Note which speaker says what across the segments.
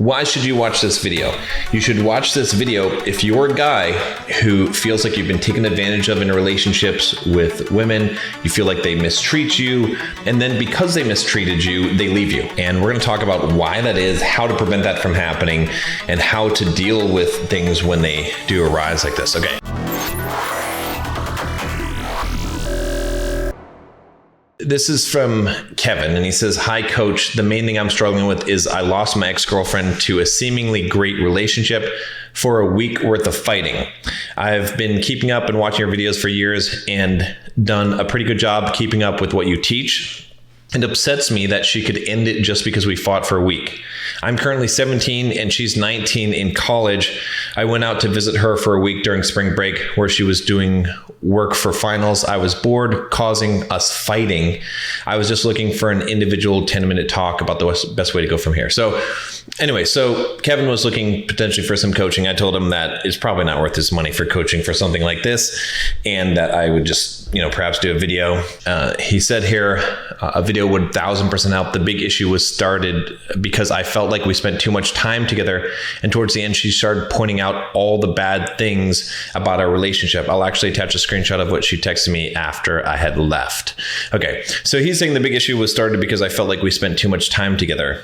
Speaker 1: Why should you watch this video? You should watch this video if you're a guy who feels like you've been taken advantage of in relationships with women, you feel like they mistreat you, and then because they mistreated you, they leave you. And we're going to talk about why that is, how to prevent that from happening, and how to deal with things when they do arise like this. Okay. This is from Kevin, and he says, "Hi, coach. The main thing I'm struggling with is I lost my ex-girlfriend to a seemingly great relationship for a week worth of fighting. I've been keeping up and watching your videos for years and done a pretty good job keeping up with what you teach. It upsets me that she could end it just because we fought for a week. I'm currently 17 and she's 19 in college. I went out to visit her for a week during spring break where she was doing work for finals. I was bored, causing us fighting. I was just looking for an individual 10-minute talk about the best way to go from here." So anyway, so Kevin was looking potentially for some coaching. I told him that it's probably not worth his money for coaching for something like this, and that I would just, perhaps do a video. He said here, a video would 1,000% help. The big issue was started because I felt like we spent too much time together, and towards the end she started pointing out all the bad things about our relationship. I'll actually attach a screenshot of what she texted me after I had left. Okay, so he's saying the big issue was started because I felt like we spent too much time together.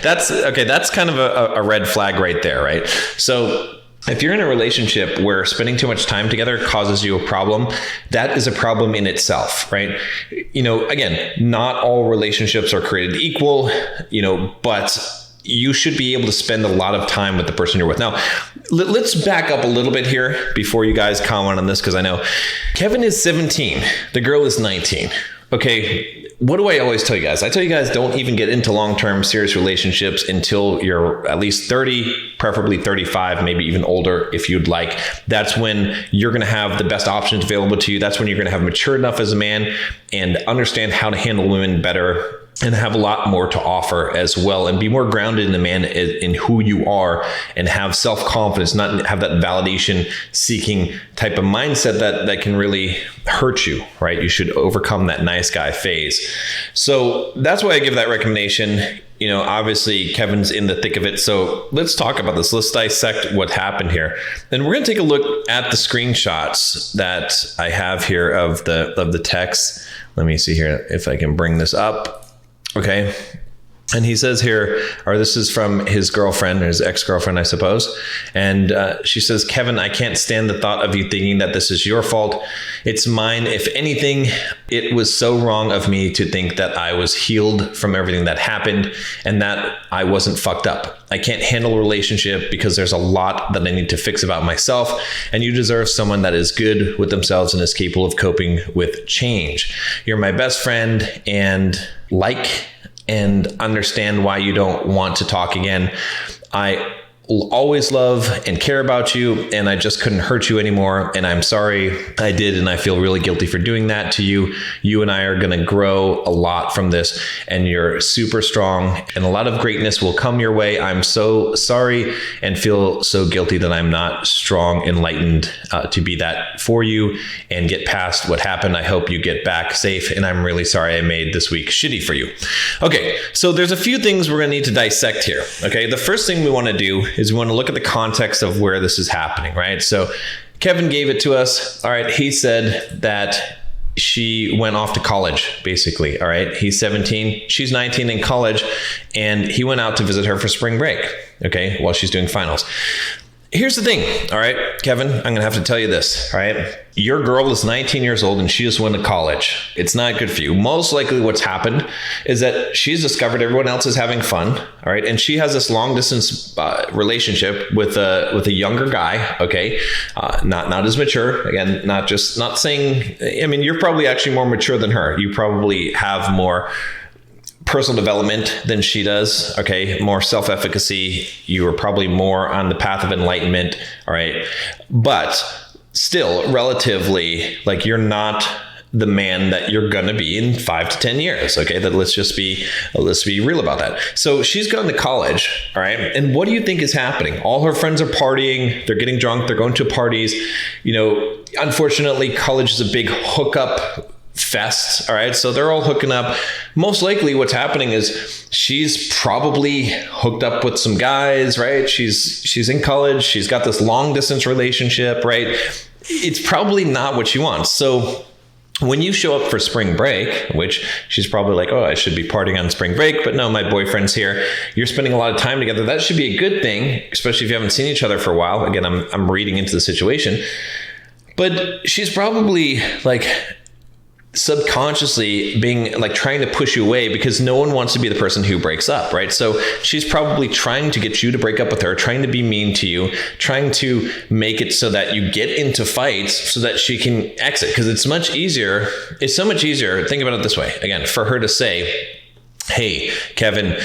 Speaker 1: That's kind of a red flag right there, right? So if you're in a relationship where spending too much time together causes you a problem, that is a problem in itself, right? Again, not all relationships are created equal, but you should be able to spend a lot of time with the person you're with. Now, let's back up a little bit here before you guys comment on this, because I know Kevin is 17, the girl is 19. Okay, what do I always tell you guys? I tell you guys, don't even get into long-term serious relationships until you're at least 30, preferably 35, maybe even older if you'd like. That's when you're going to have the best options available to you. That's when you're going to have matured enough as a man and understand how to handle women better and have a lot more to offer as well, and be more grounded in the man in who you are, and have self-confidence, not have that validation seeking type of mindset that can really hurt you, right? You should overcome that nice guy phase. So that's why I give that recommendation. Obviously Kevin's in the thick of it. So let's talk about this. Let's dissect what happened here. Then we're going to take a look at the screenshots that I have here of the text. Let me see here if I can bring this up. Okay. And he says here, or this is from his girlfriend, or his ex-girlfriend, I suppose. And she says, "Kevin, I can't stand the thought of you thinking that this is your fault. It's mine. If anything, it was so wrong of me to think that I was healed from everything that happened and that I wasn't fucked up. I can't handle a relationship because there's a lot that I need to fix about myself. And you deserve someone that is good with themselves and is capable of coping with change. You're my best friend and understand why you don't want to talk again. I always love and care about you, and I just couldn't hurt you anymore. And I'm sorry I did, and I feel really guilty for doing that to you. You and I are going to grow a lot from this, and you're super strong, and a lot of greatness will come your way. I'm so sorry and feel so guilty that I'm not strong, enlightened to be that for you and get past what happened. I hope you get back safe, and I'm really sorry I made this week shitty for you." Okay, so there's a few things we're going to need to dissect here. Okay, the first thing we want to do is we want to look at the context of where this is happening, right? So Kevin gave it to us. All right, he said that she went off to college, basically. All right, he's 17, she's 19 in college, and he went out to visit her for spring break, okay, while she's doing finals. Here's the thing, all right, Kevin, I'm going to have to tell you this, all right? Your girl is 19 years old and she just went to college. It's not good for you. Most likely what's happened is that she's discovered everyone else is having fun, all right? And she has this long distance relationship with a younger guy, okay? Not as mature. Again, not saying, I mean, you're probably actually more mature than her. You probably have more personal development than she does, okay? More self-efficacy. You are probably more on the path of enlightenment, all right? But still, relatively, like, you're not the man that you're gonna be in 5 to 10 years, okay? Let's be real about that. So she's gone to college, all right? And what do you think is happening? All her friends are partying, they're getting drunk, they're going to parties. Unfortunately, college is a big hookup fest. All right. So they're all hooking up. Most likely what's happening is she's probably hooked up with some guys, right? She's in college. She's got this long distance relationship, right? It's probably not what she wants. So when you show up for spring break, which she's probably like, oh, I should be partying on spring break, but no, my boyfriend's here. You're spending a lot of time together. That should be a good thing, especially if you haven't seen each other for a while. Again, I'm reading into the situation, but she's probably like subconsciously being like trying to push you away because no one wants to be the person who breaks up, right? So she's probably trying to get you to break up with her, trying to be mean to you, trying to make it so that you get into fights so that she can exit. Because it's so much easier, think about it this way, again, for her to say, hey, Kevin,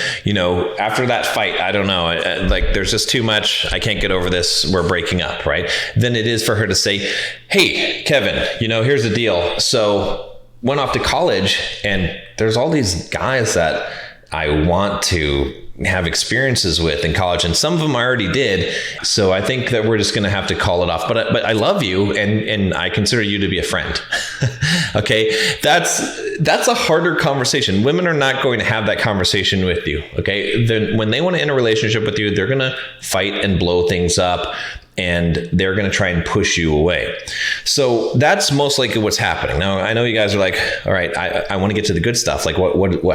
Speaker 1: after that fight, I don't know, like there's just too much. I can't get over this. We're breaking up, right? Than it is for her to say, hey, Kevin, here's the deal. So went off to college and there's all these guys that I want to have experiences with in college, and some of them I already did. So I think that we're just going to have to call it off. But I love you, and I consider you to be a friend. Okay, that's a harder conversation. Women are not going to have that conversation with you. Okay, then when they want to end a relationship with you, they're going to fight and blow things up, and they're going to try and push you away. So that's most likely what's happening. Now, I know you guys are like, all right, I want to get to the good stuff. Like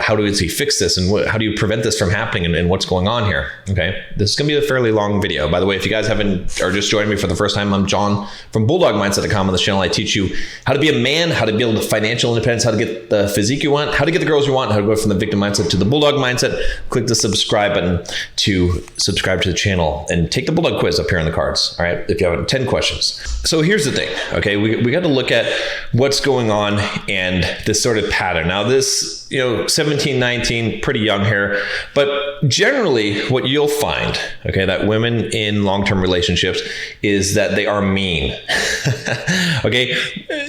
Speaker 1: how does he fix this? And how do you prevent this from happening? And what's going on here? Okay. This is going to be a fairly long video. By the way, if you guys are just joining me for the first time, I'm John from BulldogMindset.com. On this channel, I teach you how to be a man, how to build financial independence, how to get the physique you want, how to get the girls you want, how to go from the victim mindset to the Bulldog mindset. Click the subscribe button to subscribe to the channel and take the Bulldog quiz up here on the cards. All right, if you have 10 questions. So here's the thing, okay? We got to look at what's going on and this sort of pattern. Now this, 17, 19, pretty young here, but generally what you'll find, okay, that women in long-term relationships is that they are mean. Okay,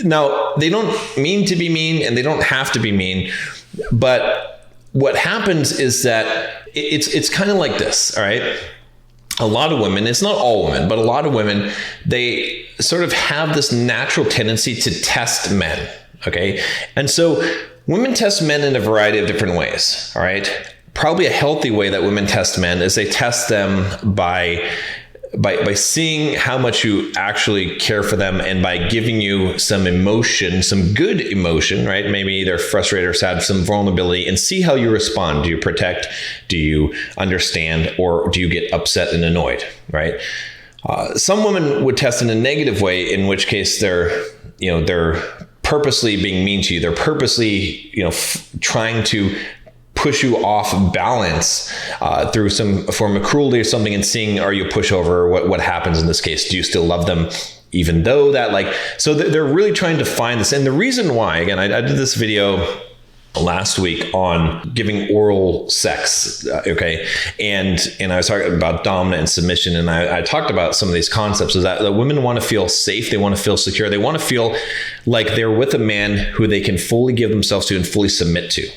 Speaker 1: now they don't mean to be mean and they don't have to be mean, but what happens is that it's kind of like this, all right? A lot of women, it's not all women, but a lot of women, they sort of have this natural tendency to test men, okay? And so women test men in a variety of different ways, all right? Probably a healthy way that women test men is they test them by seeing how much you actually care for them and by giving you some emotion, some good emotion, right? Maybe they're frustrated or sad, some vulnerability, and see how you respond. Do you protect? Do you understand? Or do you get upset and annoyed, right? Some women would test in a negative way, in which case they're purposely being mean to you. They're purposely, trying to push you off balance through some form of cruelty or something, and seeing, are you a pushover? What happens in this case? Do you still love them? Even though that so they're really trying to find this. And the reason why, again, I did this video last week on giving oral sex, okay? And I was talking about dominant and submission, and I talked about some of these concepts, is that the women want to feel safe, they want to feel secure, they want to feel like they're with a man who they can fully give themselves to and fully submit to.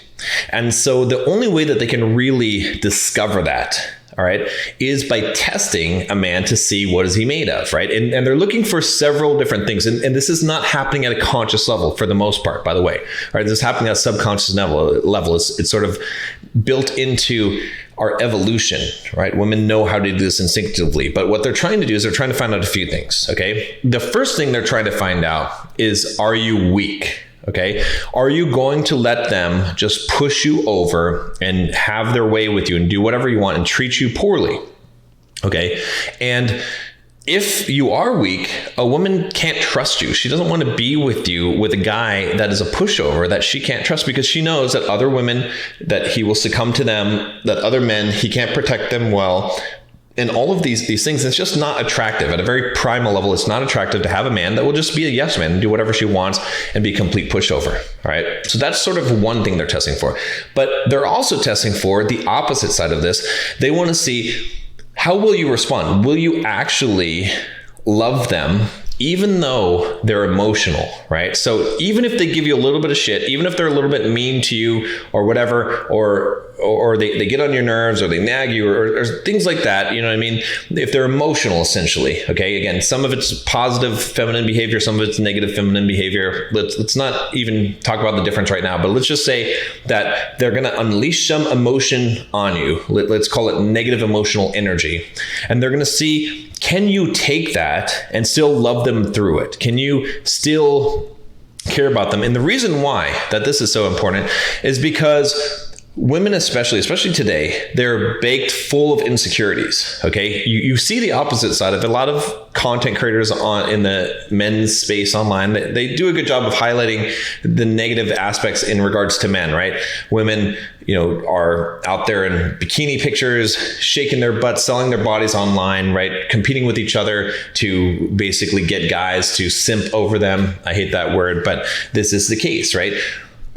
Speaker 1: And so the only way that they can really discover that, all right, is by testing a man to see what is he made of, right? And they're looking for several different things. And this is not happening at a conscious level for the most part, by the way. All right, this is happening at a subconscious level. It's sort of built into our evolution, right? Women know how to do this instinctively. But what they're trying to do is they're trying to find out a few things, okay? The first thing they're trying to find out is, are you weak? Okay. Are you going to let them just push you over and have their way with you and do whatever you want and treat you poorly? Okay. And if you are weak, a woman can't trust you. She doesn't want to be with you with a guy that is a pushover that she can't trust, because she knows that other women, that he will succumb to them, that other men, he can't protect them well. And all of these things, it's just not attractive. At a very primal level, it's not attractive to have a man that will just be a yes man and do whatever she wants and be a complete pushover. All right. So that's sort of one thing they're testing for. But they're also testing for the opposite side of this. They want to see, how will you respond? Will you actually love them even though they're emotional, right? So even if they give you a little bit of shit, even if they're a little bit mean to you or whatever, or they get on your nerves, or they nag you, or things like that. You know what I mean? If they're emotional, essentially. Okay. Again, some of it's positive feminine behavior, some of it's negative feminine behavior. Let's not even talk about the difference right now, but let's just say that they're going to unleash some emotion on you. Let's call it negative emotional energy. And they're going to see, can you take that and still love them through it? Can you still care about them? And the reason why that this is so important is because women, especially today, they're baked full of insecurities. Okay, you see the opposite side of it. A lot of content creators in the men's space online, they do a good job of highlighting the negative aspects in regards to men. Right, women, are out there in bikini pictures, shaking their butts, selling their bodies online. Right, competing with each other to basically get guys to simp over them. I hate that word, but this is the case, right?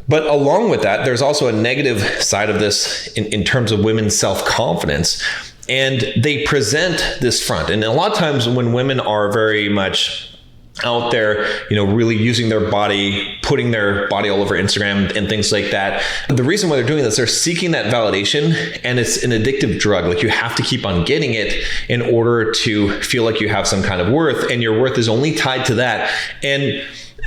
Speaker 1: But along with that, there's also a negative side of this in terms of women's self-confidence. And they present this front. And a lot of times when women are very much out there, really using their body, putting their body all over Instagram and things like that, the reason why they're doing this, they're seeking that validation, and it's an addictive drug. Like, you have to keep on getting it in order to feel like you have some kind of worth, and your worth is only tied to that. And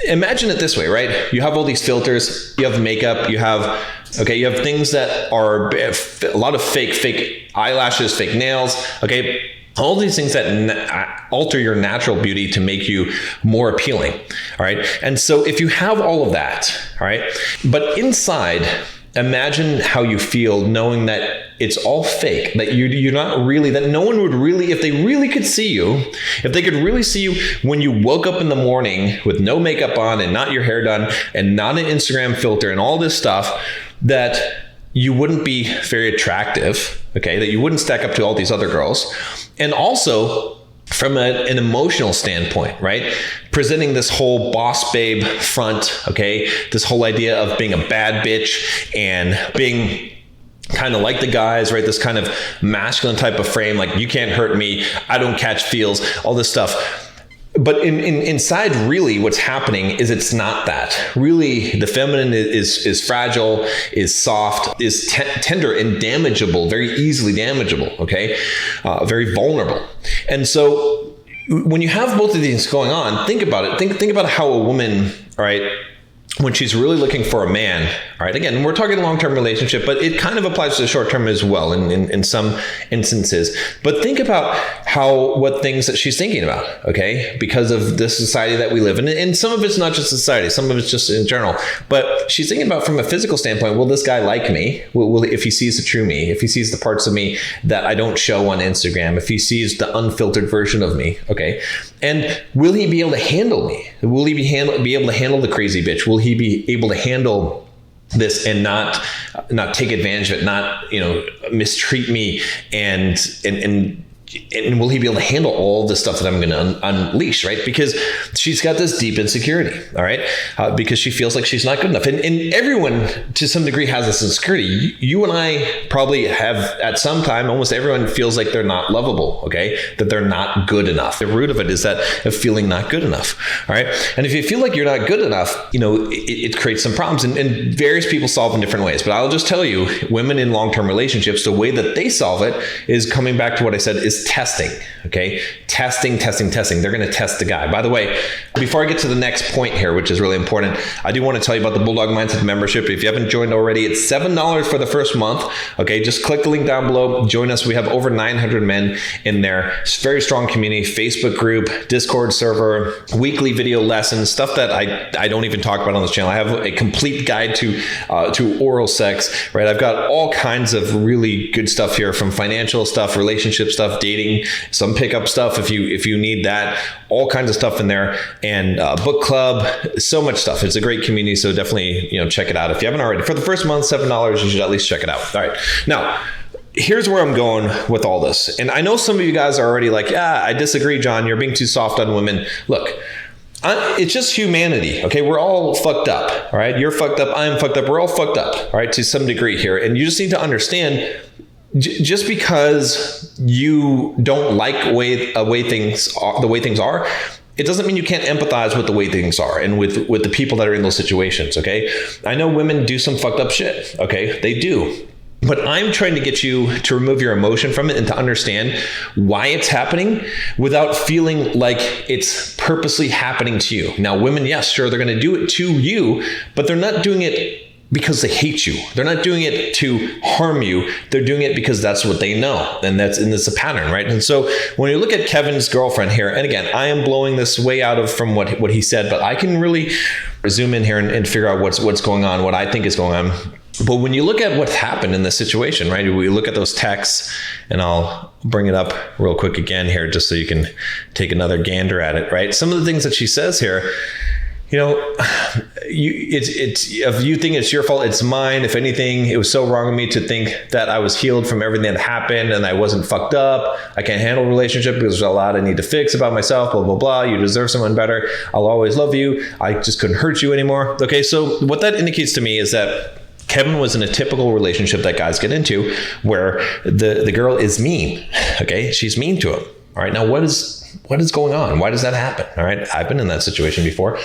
Speaker 1: imagine it this way, right? You have all these filters, you have makeup, you have things that are a lot of fake eyelashes, fake nails, okay? All these things that alter your natural beauty to make you more appealing, all right? And so if you have all of that, all right, but inside, imagine how you feel knowing that it's all fake, that you're not really, that no one would really, if they really could see you, if they could really see you when you woke up in the morning with no makeup on and not your hair done and not an Instagram filter and all this stuff, that you wouldn't be very attractive, okay? That you wouldn't stack up to all these other girls. And also, from an emotional standpoint, right? Presenting this whole boss babe front, okay? This whole idea of being a bad bitch and being kind of like the guys, right? This kind of masculine type of frame, like, you can't hurt me, I don't catch feels, all this stuff. But inside, really, what's happening is it's not that. Really, the feminine is fragile, is soft, is tender and damageable, very easily damageable, okay? Very vulnerable. And so when you have both of these going on, think about it. Think about how a woman, all right, when she's really looking for a man, all right, again, we're talking long-term relationship, but it kind of applies to the short-term as well in some instances. But think about what things that she's thinking about, okay, because of the society that we live in. And some of it's not just society, some of it's just in general. But she's thinking about, from a physical standpoint, will this guy like me? Will if he sees the true me, if he sees the parts of me that I don't show on Instagram, if he sees the unfiltered version of me, okay? And will he be able to handle me? Will he be able to handle the crazy bitch? Will he be able to handle this and not take advantage of it, not mistreat me, and will he be able to handle all the stuff that I'm going to unleash, right? Because she's got this deep insecurity, all right? Because she feels like she's not good enough. And everyone, to some degree, has this insecurity. You and I probably have, at some time, almost everyone feels like they're not lovable, okay? That they're not good enough. The root of it is that of feeling not good enough, all right? And if you feel like you're not good enough, it creates some problems. And various people solve in different ways. But I'll just tell you, women in long-term relationships, the way that they solve it is coming back to what I said, is testing, okay? Testing. They're going to test the guy. By the way, before I get to the next point here, which is really important, I do want to tell you about the Bulldog Mindset membership. If you haven't joined already, it's $7 for the first month, okay? Just click the link down below. Join us. We have over 900 men in there. It's a very strong community, Facebook group, Discord server, weekly video lessons, stuff that I don't even talk about on this channel. I have a complete guide to oral sex, right? I've got all kinds of really good stuff here, from financial stuff, relationship stuff, dating, some pickup stuff if you need that, all kinds of stuff in there, and book club, so much stuff. It's a great community, so definitely check it out if you haven't already. For the first month, $7, you should at least check it out. All right, now here's where I'm going with all this, and I know some of you guys are already like, I disagree, John, you're being too soft on women. Look, it's just humanity, okay? We're all fucked up, all right? You're fucked up, I'm fucked up, we're all fucked up, all right, to some degree here, and you just need to understand, just because you don't like the way things are, it doesn't mean you can't empathize with the way things are and with the people that are in those situations, okay? I know women do some fucked up shit, okay? They do. But I'm trying to get you to remove your emotion from it and to understand why it's happening without feeling like it's purposely happening to you. Now, women, yes, sure, they're going to do it to you, but they're not doing it because they hate you. They're not doing it to harm you. They're doing it because that's what they know. And it's a pattern, right? And so when you look at Kevin's girlfriend here, and again, I am blowing this way out of from what he said, but I can really zoom in here and figure out what's going on, what I think is going on. But when you look at what's happened in this situation, right? We look at those texts, and I'll bring it up real quick again here, just so you can take another gander at it, right? Some of the things that she says here, if you think it's your fault, it's mine. If anything, it was so wrong of me to think that I was healed from everything that happened and I wasn't fucked up. I can't handle a relationship because there's a lot I need to fix about myself, blah, blah, blah. You deserve someone better. I'll always love you. I just couldn't hurt you anymore. Okay, so what that indicates to me is that Kevin was in a typical relationship that guys get into where the girl is mean. Okay, she's mean to him. All right, now what is going on? Why does that happen? All right, I've been in that situation before.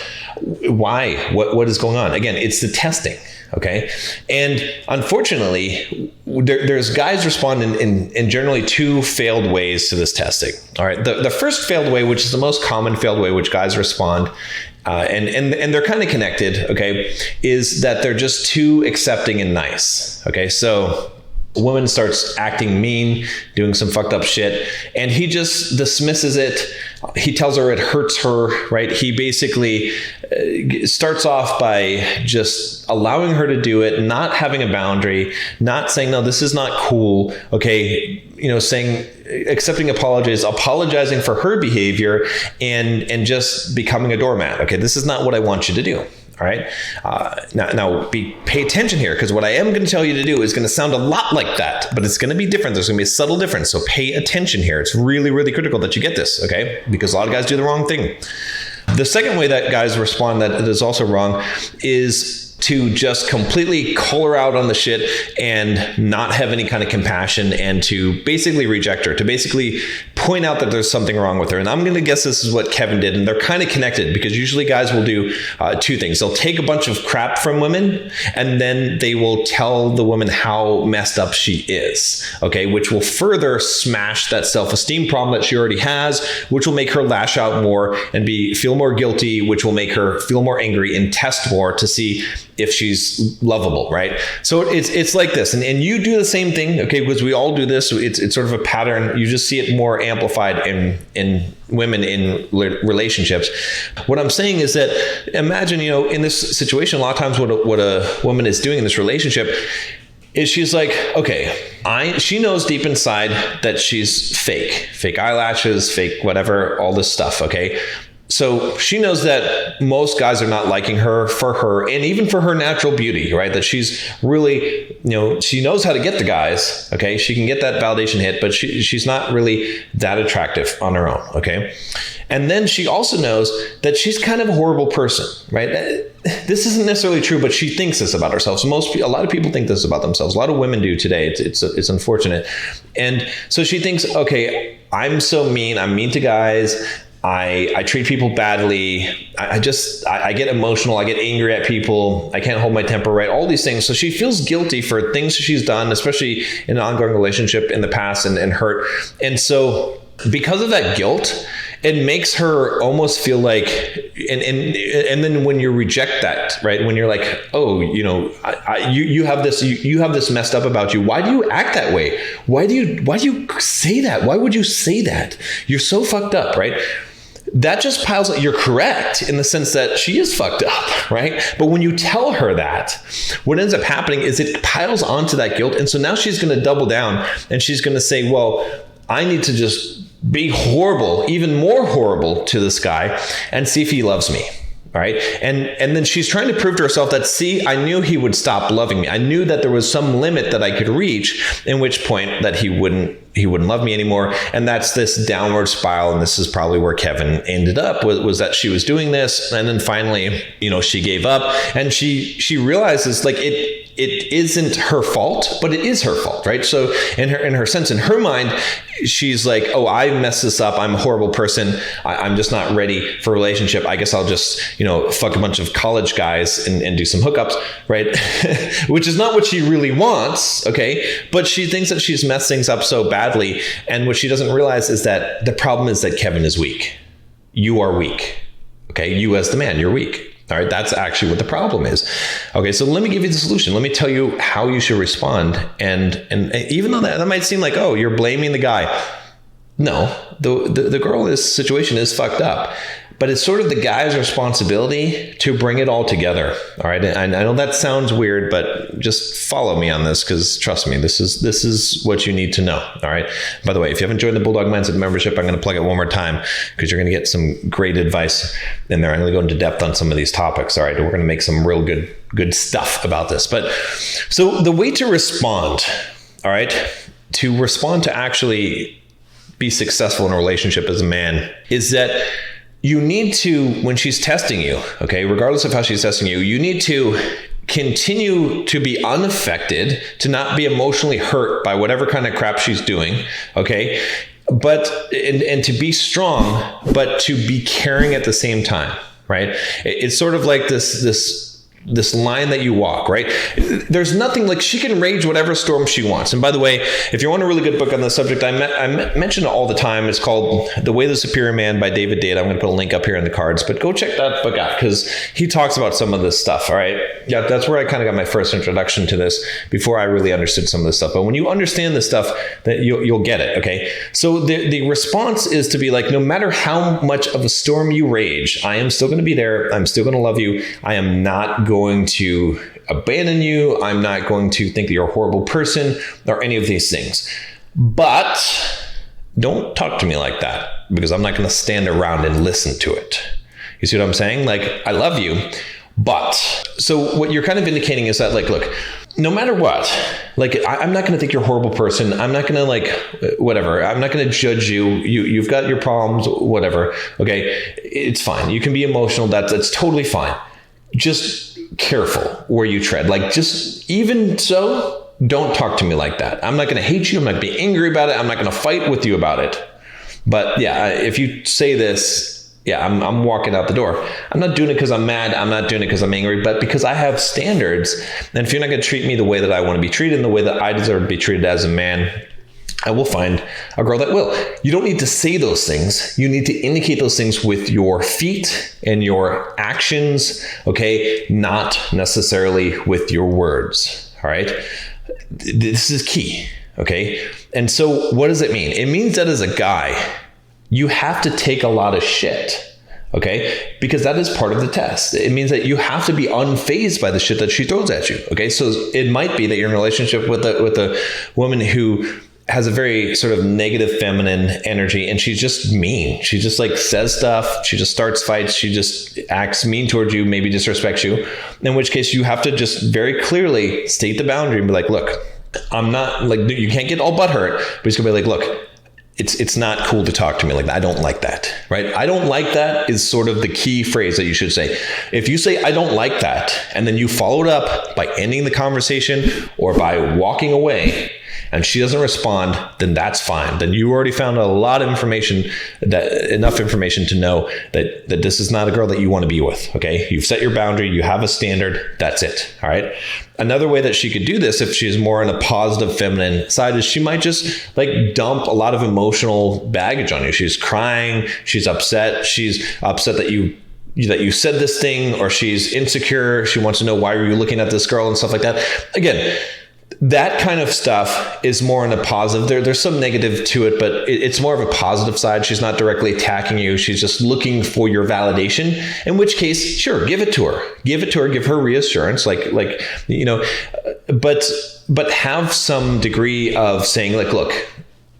Speaker 1: Why? What is going on? Again, it's the testing. Okay, and unfortunately, there's guys respond in generally two failed ways to this testing. All right, the first failed way, which is the most common failed way, which guys respond. And they're kind of connected, okay, is that they're just too accepting and nice, okay? So a woman starts acting mean, doing some fucked up shit, and he just dismisses it. He tells her it hurts her, right? He basically starts off by just allowing her to do it, not having a boundary, not saying, no, this is not cool, okay? Saying, accepting apologies, apologizing for her behavior, and just becoming a doormat. Okay, this is not what I want you to do. All right. Now pay attention here, because what I am going to tell you to do is going to sound a lot like that, but it's going to be different. There's going to be a subtle difference. So pay attention here. It's really, really critical that you get this. Okay, because a lot of guys do the wrong thing. The second way that guys respond that is also wrong is to just completely call her out on the shit and not have any kind of compassion, and to basically reject her, to basically point out that there's something wrong with her. And I'm going to guess this is what Kevin did. And they're kind of connected, because usually guys will do two things. They'll take a bunch of crap from women, and then they will tell the woman how messed up she is, okay, which will further smash that self-esteem problem that she already has, which will make her lash out more and feel more guilty, which will make her feel more angry and test more to see if she's lovable, right? So it's like this, and you do the same thing, okay? Because we all do this. It's sort of a pattern. You just see it more amplified in women in relationships. What I'm saying is that, imagine, in this situation, a lot of times what a woman is doing in this relationship is she's like, okay, she knows deep inside that she's fake eyelashes, fake whatever, all this stuff, okay? So she knows that most guys are not liking her for her, and even for her natural beauty, right? That she's really, she knows how to get the guys, okay? She can get that validation hit, but she's not really that attractive on her own, okay? And then she also knows that she's kind of a horrible person, right? This isn't necessarily true, but she thinks this about herself. So a lot of people think this about themselves. A lot of women do today. It's unfortunate. And so she thinks, okay, I'm so mean. I'm mean to guys. I treat people badly. I get emotional. I get angry at people. I can't hold my temper, right? All these things. So she feels guilty for things she's done, especially in an ongoing relationship in the past, and hurt. And so because of that guilt, it makes her almost feel like, and then when you reject that, right? When you're like, oh, you have this messed up about you. Why do you act that way? Why do you say that? Why would you say that? You're so fucked up, right? That just piles up. You're correct in the sense that she is fucked up, right? But when you tell her that, what ends up happening is it piles onto that guilt. And so now she's going to double down, and she's going to say, well, I need to just be horrible, even more horrible to this guy, and see if he loves me. All right. And then she's trying to prove to herself that, see, I knew he would stop loving me. I knew that there was some limit that I could reach, in which point that he wouldn't wouldn't love me anymore. And that's this downward spiral. And this is probably where Kevin ended up, was that she was doing this. And then finally, she gave up, and she realizes like it isn't her fault, but it is her fault, right? So in her sense, in her mind, she's like, oh, I messed this up. I'm a horrible person. I'm just not ready for a relationship. I guess I'll just, fuck a bunch of college guys and do some hookups, right? Which is not what she really wants, okay? But she thinks that she's messed things up so badly. And what she doesn't realize is that the problem is that Kevin is weak. You are weak, okay? You as the man, you're weak. All right, that's actually what the problem is. Okay, so let me give you the solution. Let me tell you how you should respond. And even though that might seem like, oh, you're blaming the guy. No, the girl's situation is fucked up. But it's sort of the guy's responsibility to bring it all together. All right. And I know that sounds weird, but just follow me on this, because trust me, this is what you need to know. All right. By the way, if you haven't joined the Bulldog Mindset membership, I'm going to plug it one more time, because you're going to get some great advice in there. I'm going to go into depth on some of these topics. All right. We're going to make some real good stuff about this. But so the way to respond, all right, to respond to actually be successful in a relationship as a man, is that you need to, when she's testing you, okay, regardless of how she's testing you, you need to continue to be unaffected, to not be emotionally hurt by whatever kind of crap she's doing, okay? But, and to be strong, but to be caring at the same time, right? It's sort of like this line that you walk, right? There's nothing like, she can rage whatever storm she wants. And by the way, if you want a really good book on this subject, I mention it all the time. It's called The Way of the Superior Man by David Data. I'm going to put a link up here in the cards, but go check that book out, because he talks about some of this stuff. All right. Yeah. That's where I kind of got my first introduction to this, before I really understood some of this stuff. But when you understand this stuff, that you'll get it. Okay. So the response is to be like, no matter how much of a storm you rage, I am still going to be there. I'm still going to love you. I am not going to abandon you. I'm not going to think that you're a horrible person or any of these things. But don't talk to me like that, because I'm not going to stand around and listen to it. You see what I'm saying? Like, I love you, but. So what you're kind of indicating is that, like, look, no matter what, like, I'm not going to think you're a horrible person. I'm not going to, like, whatever. I'm not going to judge you. You've got your problems, whatever. Okay. It's fine. You can be emotional. That's totally fine. Just careful where you tread. Like, just even so, don't talk to me like that. I'm not going to hate you. I'm not going to be angry about it. I'm not going to fight with you about it. But yeah, if you say this, yeah, I'm walking out the door. I'm not doing it because I'm mad. I'm not doing it because I'm angry, but because I have standards. And if you're not going to treat me the way that I want to be treated, and the way that I deserve to be treated as a man, I will find a girl that will. You don't need to say those things. You need to indicate those things with your feet and your actions, okay? Not necessarily with your words, all right? This is key, okay? And so what does it mean? It means that as a guy, you have to take a lot of shit, okay? Because that is part of the test. It means that you have to be unfazed by the shit that she throws at you, okay? So it might be that you're in a relationship with a woman who has a very sort of negative feminine energy, and she's just mean. She just, like, says stuff. She just starts fights. She just acts mean towards you, maybe disrespects you, in which case you have to just very clearly state the boundary and be like, look, I'm not, like, you can't get all butthurt, but he's gonna be like, look, it's not cool to talk to me like that. I don't like that, right? I don't like that is sort of the key phrase that you should say. If you say, I don't like that, and then you follow it up by ending the conversation or by walking away, and she doesn't respond, then that's fine. Then you already found a lot of information, enough information to know that this is not a girl that you want to be with, okay? You've set your boundary, you have a standard, that's it, all right? Another way that she could do this, if she's more on a positive feminine side, is she might just, like, dump a lot of emotional baggage on you. She's crying, she's upset that you said this thing, or she's insecure, she wants to know why were you looking at this girl and stuff like that. Again, that kind of stuff is more in a positive. There's some negative to it, but it's more of a positive side. She's not directly attacking you. She's just looking for your validation, in which case, sure, give it to her. Give her reassurance, but have some degree of saying, like, look,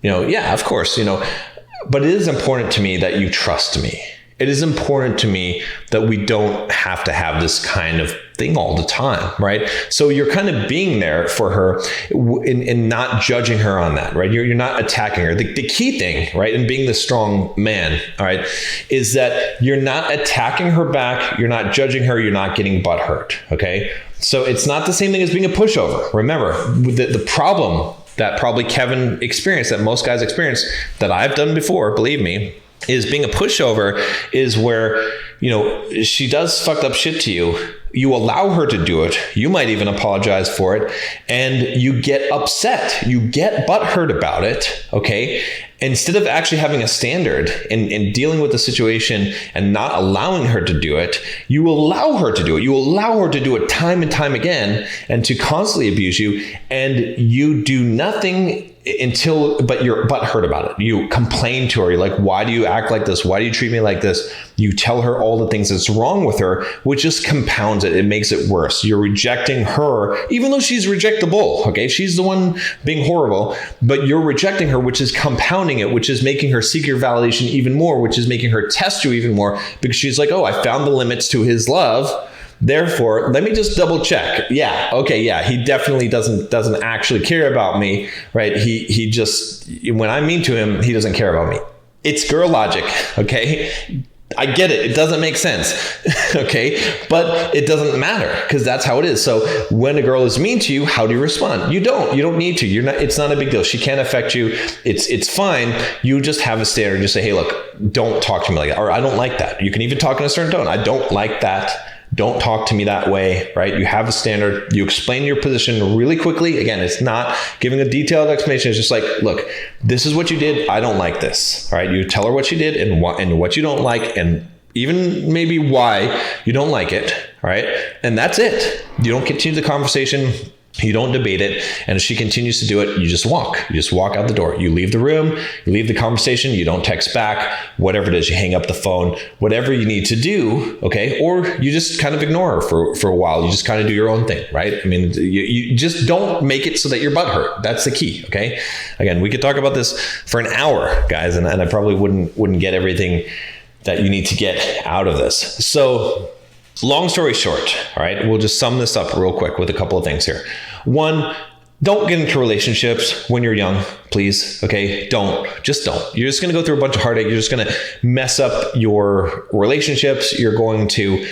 Speaker 1: yeah, of course, but it is important to me that you trust me. It is important to me that we don't have to have this kind of thing all the time, right? So you're kind of being there for her and not judging her on that, right? You're not attacking her. The key thing, right, in being the strong man, all right, is that you're not attacking her back, you're not judging her, you're not getting butt hurt, okay? So it's not the same thing as being a pushover. Remember, the problem that probably Kevin experienced, that most guys experience, that I've done before, believe me, is being a pushover is where, you know, she does fucked up shit to you. You allow her to do it. You might even apologize for it. And you get upset. You get butthurt about it. Okay. Instead of actually having a standard and dealing with the situation and not allowing her to do it, you allow her to do it. You allow her to do it time and time again and to constantly abuse you. And you do nothing but you're butthurt about it. You complain to her. You're like, why do you act like this? Why do you treat me like this? You tell her all the things that's wrong with her, which just compounds it. It makes it worse. You're rejecting her, even though she's rejectable. Okay. She's the one being horrible, but you're rejecting her, which is compounding it, which is making her seek your validation even more, which is making her test you even more, because she's like, oh, I found the limits to his love. Therefore, let me just double check. Yeah. Okay. Yeah. He definitely doesn't actually care about me. Right. He just, when I'm mean to him, he doesn't care about me. It's girl logic. Okay. I get it. It doesn't make sense. Okay. But it doesn't matter because that's how it is. So when a girl is mean to you, how do you respond? You don't need to. It's not a big deal. She can't affect you. It's fine. You just have a standard. Just say, hey, look, don't talk to me like that. Or I don't like that. You can even talk in a certain tone. I don't like that. Don't talk to me that way, right? You have a standard. You explain your position really quickly. Again, it's not giving a detailed explanation. It's just like, look, this is what you did. I don't like this. All right. You tell her what you did and what you don't like, and even maybe why you don't like it. All right. And that's it. You don't continue the conversation. You don't debate it. And if she continues to do it, you just walk. You just walk out the door. You leave the room, you leave the conversation, you don't text back, whatever it is, you hang up the phone, whatever you need to do, okay? Or you just kind of ignore her for a while. You just kind of do your own thing, right? I mean, you just don't make it so that your butt hurt. That's the key, okay? Again, we could talk about this for an hour, guys, and I probably wouldn't get everything that you need to get out of this. So long story short, all right, we'll just sum this up real quick with a couple of things here. One, don't get into relationships when you're young, please. Okay, just don't. You're just going to go through a bunch of heartache. You're just going to mess up your relationships. You're going to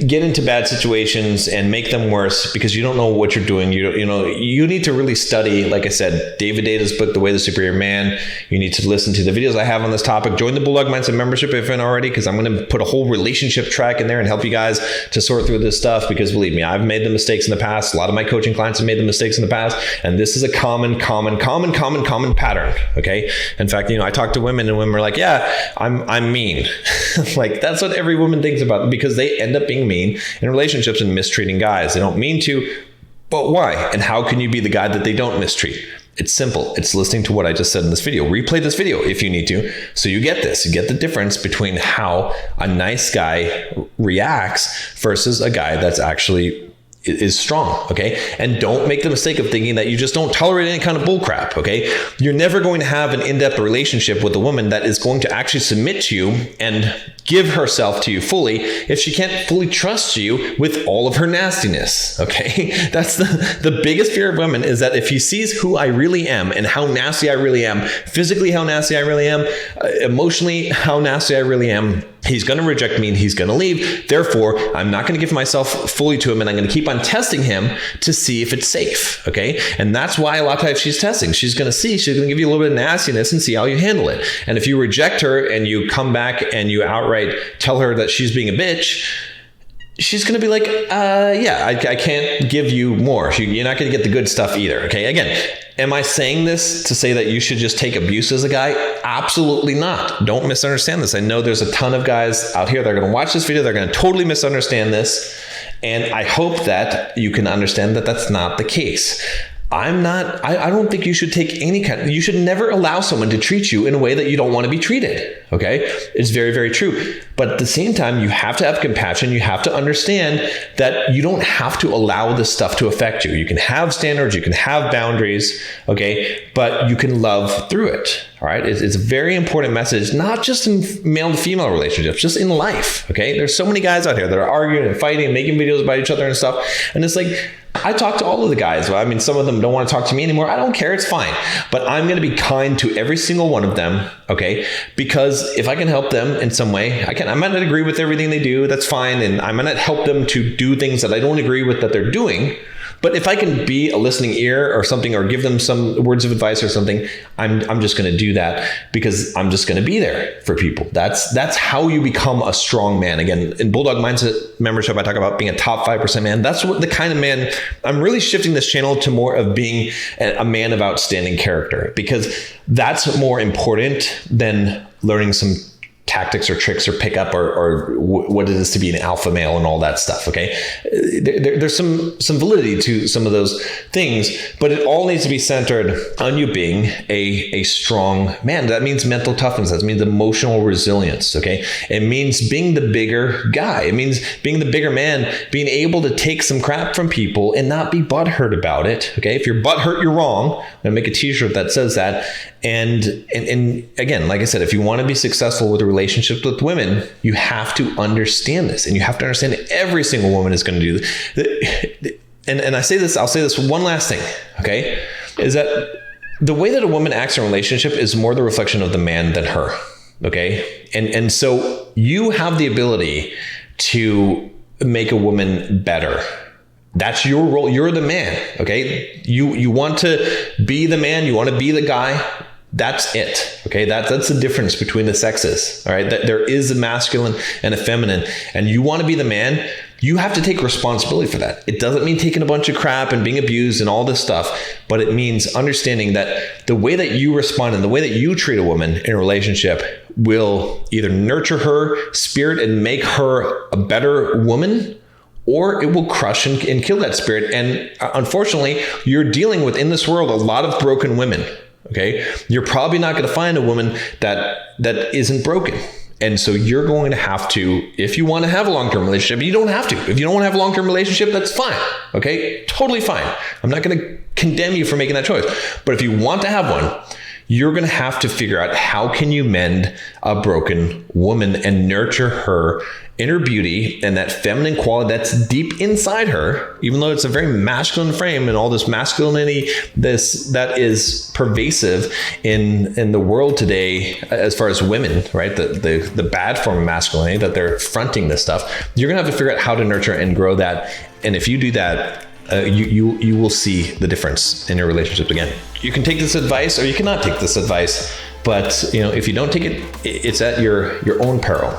Speaker 1: get into bad situations and make them worse because you don't know what you're doing. You need to really study. Like I said, David Data's book, The Way of the Superior Man. You need to listen to the videos I have on this topic. Join the Bulldog Mindset membership if you haven't already, because I'm going to put a whole relationship track in there and help you guys to sort through this stuff, because believe me, I've made the mistakes in the past. A lot of my coaching clients have made the mistakes in the past, and this is a common pattern. Okay. In fact, I talk to women and women are like, yeah, I'm mean. Like, that's what every woman thinks about, because they end up being mean in relationships and mistreating guys. They don't mean to, but why? And how can you be the guy that they don't mistreat? It's simple. It's listening to what I just said in this video. Replay this video if you need to, so you get this. You get the difference between how a nice guy reacts versus a guy that's actually is strong, okay? And don't make the mistake of thinking that you just don't tolerate any kind of bullcrap, okay? You're never going to have an in-depth relationship with a woman that is going to actually submit to you and give herself to you fully if she can't fully trust you with all of her nastiness, okay? That's the biggest fear of women, is that if he sees who I really am and how nasty I really am, physically how nasty I really am, emotionally how nasty I really am, he's going to reject me and he's going to leave. Therefore, I'm not going to give myself fully to him, and I'm going to keep on testing him to see if it's safe. Okay. And that's why a lot of times she's testing. She's going to give you a little bit of nastiness and see how you handle it. And if you reject her and you come back and you outright tell her that she's being a bitch, she's going to be like, I can't give you more. You're not going to get the good stuff either. Okay. Again, am I saying this to say that you should just take abuse as a guy? Absolutely not. Don't misunderstand this. I know there's a ton of guys out here that are going to watch this video. They're going to totally misunderstand this. And I hope that you can understand that that's not the case. I don't think you should take you should never allow someone to treat you in a way that you don't want to be treated. Okay. It's very, very true. But at the same time, you have to have compassion. You have to understand that you don't have to allow this stuff to affect you. You can have standards, you can have boundaries. Okay. But you can love through it. All right. It's a very important message, not just in male to female relationships, just in life. Okay. There's so many guys out here that are arguing and fighting and making videos about each other and stuff. And it's like, I talk to all of the guys. Well, I mean, some of them don't want to talk to me anymore. I don't care. It's fine. But I'm going to be kind to every single one of them. Okay. Because if I can help them in some way, I can. I might not agree with everything they do. That's fine. And I might not help them to do things that I don't agree with that they're doing. But if I can be a listening ear or something, or give them some words of advice or something, I'm just going to do that, because I'm just going to be there for people. That's how you become a strong man. Again, in Bulldog Mindset membership, I talk about being a top 5% man. That's what the kind of man I'm really shifting this channel to, more of being a man of outstanding character, because that's more important than learning some tactics or tricks or pickup or what it is to be an alpha male and all that stuff. Okay. There's some validity to some of those things, but it all needs to be centered on you being a strong man. That means mental toughness. That means emotional resilience. Okay. It means being the bigger guy. It means being the bigger man, being able to take some crap from people and not be butthurt about it. Okay. If you're butthurt, you're wrong. I'm going to make a t-shirt that says that. And again, like I said, if you want to be successful with relationships with women, you have to understand this, and you have to understand that every single woman is going to do this. And I'll say this one last thing. Okay. Is that the way that a woman acts in a relationship is more the reflection of the man than her. Okay. And so you have the ability to make a woman better. That's your role. You're the man. Okay. You want to be the man. You want to be the guy. That's it. Okay. That's the difference between the sexes. All right. That there is a masculine and a feminine, and you want to be the man. You have to take responsibility for that. It doesn't mean taking a bunch of crap and being abused and all this stuff, but it means understanding that the way that you respond and the way that you treat a woman in a relationship will either nurture her spirit and make her a better woman, or it will crush and kill that spirit. And unfortunately, you're dealing with, in this world, a lot of broken women. Okay. You're probably not going to find a woman that isn't broken. And so you're going to have to, if you want to have a long-term relationship, you don't have to. If you don't want to have a long-term relationship, that's fine. Okay. Totally fine. I'm not going to condemn you for making that choice. But if you want to have one, you're going to have to figure out how can you mend a broken woman and nurture her inner beauty and that feminine quality that's deep inside her, even though it's a very masculine frame and all this masculinity, that is pervasive in the world today as far as women, right? The bad form of masculinity that they're fronting this stuff. You're going to have to figure out how to nurture and grow that. And if you do that, you will see the difference in your relationships. Again, you can take this advice or you cannot take this advice, but if you don't take it, it's at your own peril.